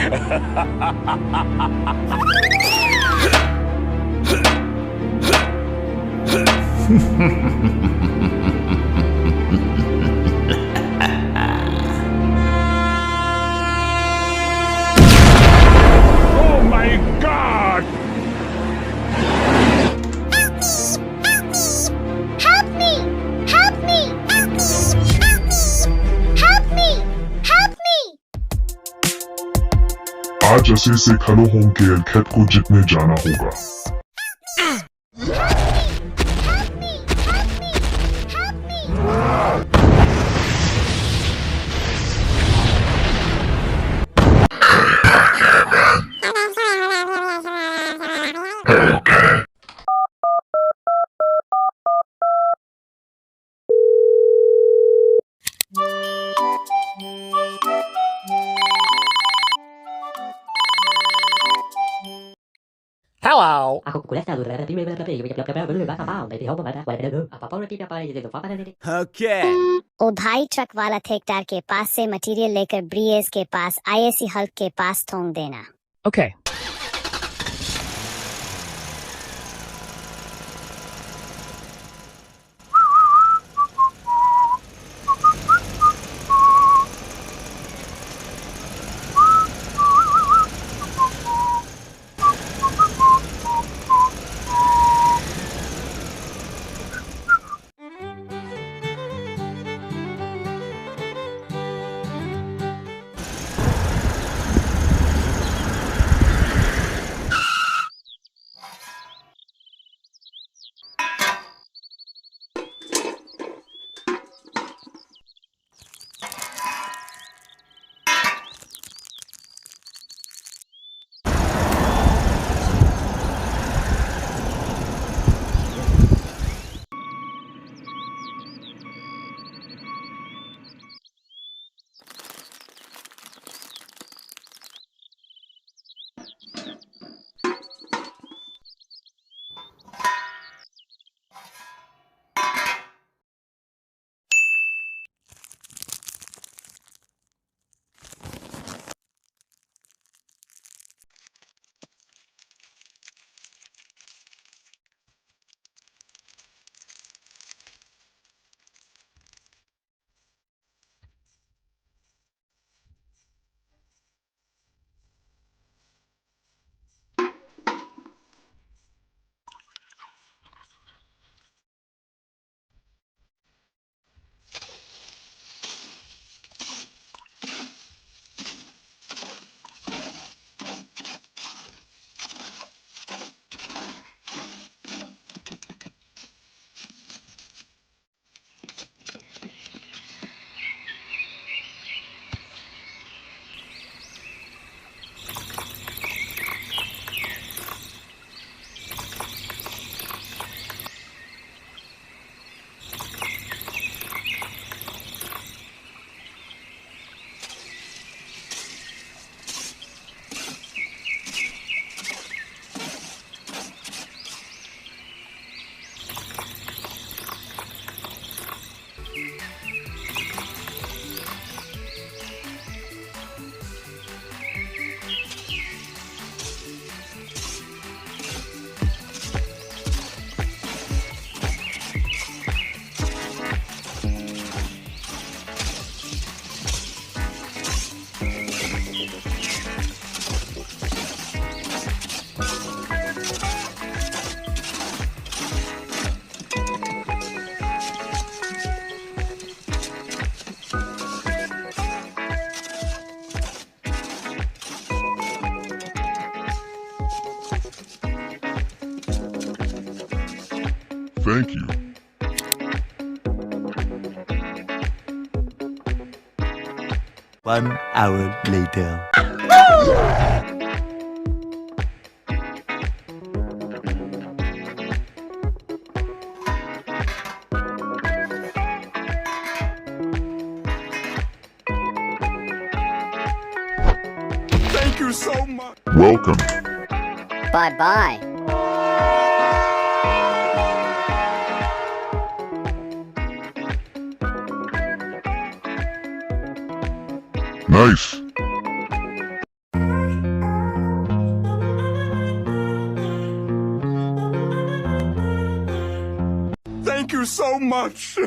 Oh my God! Help me! Help me! Help me! Help me! Help me! आज असे से खलो home care खेत को जितने जाना होगा। Help me! Help me! Help me! Hello. Okay. ओ भाई ट्रक वाला ठेकेदार के पास से मटेरियल लेकर ब्रिएज के पास आईएसी हल्क के पास थोंग देना। Okay. Thank you. One hour later. Thank you so much. Welcome. Bye-bye. Nice. Thank you so much.